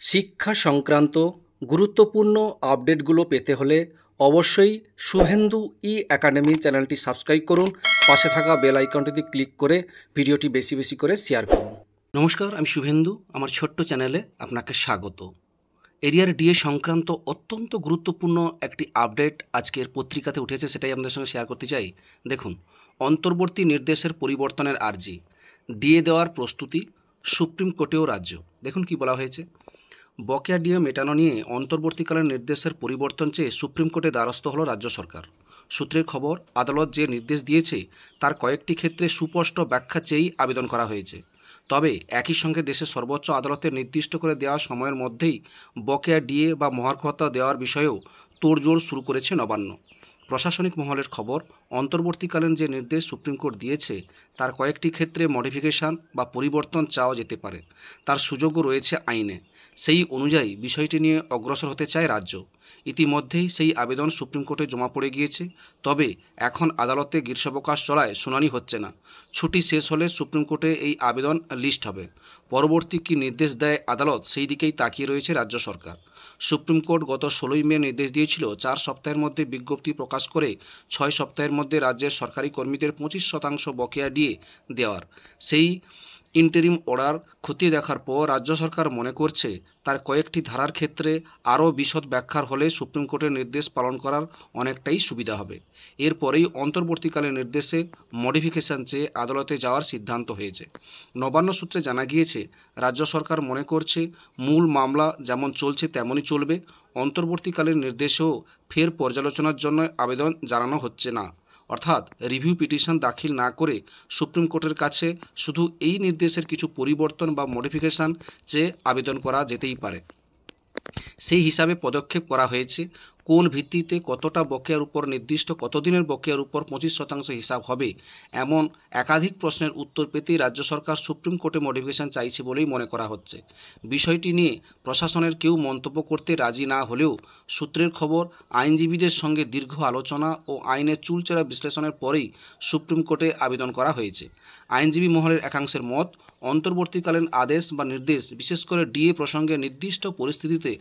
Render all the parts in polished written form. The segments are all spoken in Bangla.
শিক্ষা সংক্রান্ত গুরুত্বপূর্ণ আপডেটগুলো পেতে হলে অবশ্যই শুভেন্দু একাডেমি চ্যানেলটি সাবস্ক্রাইব করুন। পাশে থাকা বেল আইকনটিতে ক্লিক করে ভিডিওটি বেশি বেশি করে শেয়ার করুন। নমস্কার, আমি শুভেন্দু। আমার ছোট্ট চ্যানেলে আপনাকে স্বাগত। এরিয়ার ডিএ সংক্রান্ত অত্যন্ত গুরুত্বপূর্ণ একটি আপডেট আজকের পত্রিকাতে উঠেছে, সেটাই আপনাদের সঙ্গে শেয়ার করতে চাই। দেখুন, অন্তর্বর্তী নির্দেশের পরিবর্তনের আর্জি, ডিএ দেওয়ার প্রস্তুতি, সুপ্রিম কোর্টেও রাজ্য। দেখুন কি বলা হয়েছে। বকেয়া ডিএ মেটানো নিয়ে অন্তর্বর্তীকালীন নির্দেশের পরিবর্তন চেয়ে সুপ্রিম কোর্টে দ্বারস্থ হল রাজ্য সরকার। সূত্রের খবর, আদালত যে নির্দেশ দিয়েছে তার কয়েকটি ক্ষেত্রে সুস্পষ্ট ব্যাখ্যা চেয়েই আবেদন করা হয়েছে। তবে একই সঙ্গে দেশের সর্বোচ্চ আদালতের নির্দিষ্ট করে দেওয়া সময়ের মধ্যেই বকেয়া ডিএ বা মহার্ঘ ভাতা দেওয়ার বিষয়েও তোড়জোড় শুরু করেছে নবান্ন। প্রশাসনিক মহলের খবর, অন্তর্বর্তীকালীন যে নির্দেশ সুপ্রিম কোর্ট দিয়েছে তার কয়েকটি ক্ষেত্রে মডিফিকেশন বা পরিবর্তন চাওয়া যেতে পারে, তার সুযোগও রয়েছে আইনে। সেই অনুযায়ী বিষয়টি নিয়ে অগ্রসর হতে চায় রাজ্য। ইতিমধ্যেই সেই আবেদন সুপ্রিম কোর্টে জমা পড়ে গিয়েছে। তবে এখন আদালতে গ্রীষ্মাবকাশ চলায় শুনানি হচ্ছে না। ছুটি শেষ হলে সুপ্রিম কোর্টে এই আবেদন লিস্ট হবে। পরবর্তী কী নির্দেশ দেয় আদালত, সেই দিকেই তাকিয়ে রয়েছে রাজ্য সরকার। সুপ্রিম কোর্ট গত 16ই মে নির্দেশ দিয়েছিল 4 সপ্তাহের মধ্যে বিজ্ঞপ্তি প্রকাশ করে 6 সপ্তাহের মধ্যে রাজ্যের সরকারি কর্মীদের 25% বকেয়া ডিএ দেওয়ার। সেই ইন্টারিম অর্ডার খতিয়ে দেখার পর রাজ্য সরকার মনে করছে তার কয়েকটি ধারার ক্ষেত্রে আরও বিশদ ব্যাখ্যার হলে সুপ্রিম কোর্টের নির্দেশ পালন করার অনেকটাই সুবিধা হবে। এরপরেই অন্তর্বর্তীকালীন নির্দেশে মডিফিকেশন চেয়ে আদালতে যাওয়ার সিদ্ধান্ত হয়েছে। নবান্ন সূত্রে জানা গিয়েছে, রাজ্য সরকার মনে করছে মূল মামলা যেমন চলছে তেমনই চলবে। অন্তর্বর্তীকালীন নির্দেশেও ফের পর্যালোচনার জন্য আবেদন জানানো হচ্ছে না। অর্থাৎ রিভিউ পিটিশন দাখিল না করে সুপ্রিম কোর্টের কাছে শুধু এই নির্দেশের কিছু পরিবর্তন বা মডিফিকেশন চেয়ে আবেদন করা যেতেই পারে। সেই হিসাবে পদক্ষেপ করা হয়েছে। কোন ভিত্তিতে কতটা বকেয়ার উপর নির্দিষ্ট কতদিনের বকেয়ার উপর 25% হিসাব হবে, এমন একাধিক প্রশ্নের উত্তর পেতেই রাজ্য সরকার সুপ্রিম কোর্টে মডিফিকেশন চাইছে বলেই মনে করা হচ্ছে। বিষয়টি নিয়ে প্রশাসনের কেউ মন্তব্য করতে রাজি না হলেও সূত্রের খবর, আইনজীবীদের সঙ্গে দীর্ঘ আলোচনা ও আইনের চুলচেরা বিশ্লেষণের পরেই সুপ্রিম কোর্টে আবেদন করা হয়েছে। আইনজীবী মহলের একাংশের মত, অন্তর্বর্তীকালীন আদেশ বা নির্দেশ, বিশেষ করে ডিএ প্রসঙ্গে নির্দিষ্ট পরিস্থিতিতে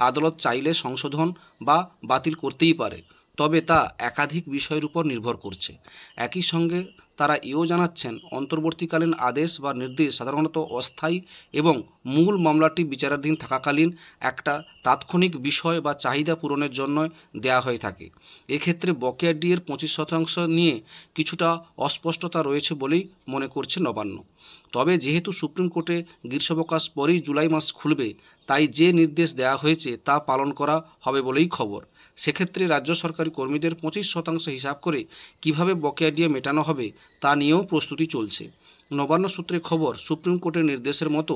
আদালত চাইলে সংশোধন বা বাতিল করতেই পারে, তবে তা একাধিক বিষয়ের উপর নির্ভর করছে। একই সঙ্গে তারা এও জানাচ্ছেন, অন্তর্বর্তীকালীন আদেশ বা নির্দেশ সাধারণত অস্থায়ী এবং মূল মামলাটি বিচারাধীন থাকাকালীন একটা তাৎক্ষণিক বিষয় বা চাহিদা পূরণের জন্য দেয়া হয়ে থাকে। এক্ষেত্রে বকেয়া ডিএর 25% নিয়ে কিছুটা অস্পষ্টতা রয়েছে বলেই মনে করছে নবান্ন। তবে যেহেতু সুপ্রিম কোর্টে গ্রীষ্মাবকাশ পরেই জুলাই মাস খুলবে, তাই যে নির্দেশ দেওয়া হয়েছে তা পালন করা হবে বলেই খবর। সেক্ষেত্রে রাজ্য সরকারি কর্মীদের 25% হিসাব করে কিভাবে বকেয়া ডিএ মেটানো হবে তা নিয়েও প্রস্তুতি চলছে। নবান্ন সূত্রে খবর, সুপ্রিম কোর্টের নির্দেশের মতো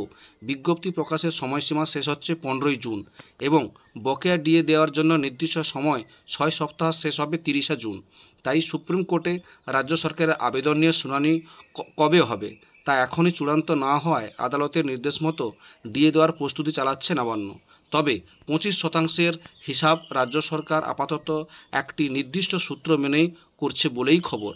বিজ্ঞপ্তি প্রকাশের সময়সীমা শেষ হচ্ছে 15ই জুন এবং বকেয়া ডিএ দেওয়ার জন্য নির্দিষ্ট সময় 6 সপ্তাহ শেষ হবে 30শে জুন। তাই সুপ্রিম কোর্টে রাজ্য সরকারের আবেদন নিয়ে শুনানি কবে হবে তা এখনই চূড়ান্ত না হওয়ায় আদালতের নির্দেশ মতো ডিএ দেওয়ার প্রস্তুতি চালাচ্ছে নবান্ন। তবে 25%-এর হিসাব রাজ্য সরকার আপাতত একটি নির্দিষ্ট সূত্র মেনেই করছে বলেই খবর।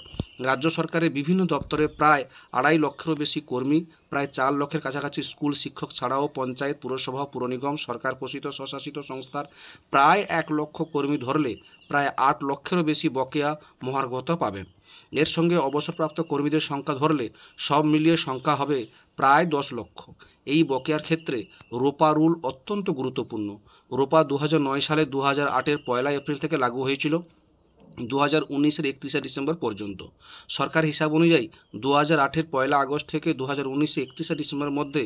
রাজ্য সরকারের বিভিন্ন দপ্তরে প্রায় 2.5 লক্ষেরও বেশি কর্মী, প্রায় 4 লক্ষের কাছাকাছি স্কুল শিক্ষক ছাড়াও পঞ্চায়েত, পুরসভা, পুরনিগম, সরকার পোষিত স্বশাসিত সংস্থার প্রায় 1 লক্ষ কর্মী ধরলে প্রায় 8 লক্ষেরও বেশি বকেয়া মহার্ঘ ভাতা পাবেন। এর সঙ্গে অবসরপ্রাপ্ত কর্মীদের সংখ্যা ধরলে সব মিলিয়ে সংখ্যা হবে প্রায় 10 লক্ষ। এই বকেয়ার ক্ষেত্রে রোপা রুল অত্যন্ত গুরুত্বপূর্ণ। রোপা 2009 সালে 2008-এর 1 এপ্রিল থেকে লাগু হয়েছিল 2019-এর 31শে ডিসেম্বর পর্যন্ত। সরকার হিসাব অনুযায়ী 2008-এর 1 আগস্ট থেকে 2019-এর 31শে ডিসেম্বরের মধ্যে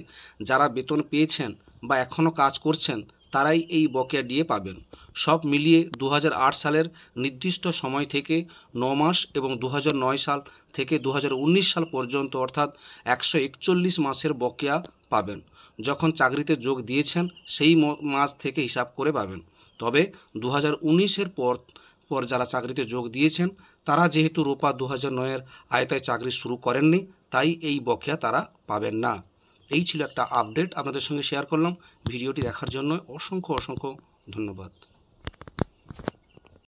যারা বেতন পেয়েছেন বা এখনও কাজ করছেন তারাই এই বকেয়া ডিএ পাবেন। সব মিলিয়ে 2008 সালের নির্দিষ্ট সময় থেকে 9 মাস এবং 2009 সাল থেকে 2019 সাল পর্যন্ত অর্থাৎ 141 মাসের বকেয়া পাবেন। যখন চাকরিতে যোগ দিয়েছেন সেই মাস থেকে হিসাব করে পাবেন। তবে 2019-এর পর যারা চাকরিতে যোগ দিয়েছেন তারা যেহেতু রোপা 2009-এর আয়তায় চাকরি শুরু করেননি, তাই এই বকেয়া তারা পাবেন না। এই ছিল একটা আপডেট আপনাদের সঙ্গে শেয়ার করলাম। ভিডিওটি দেখার জন্য অসংখ্য ধন্যবাদ।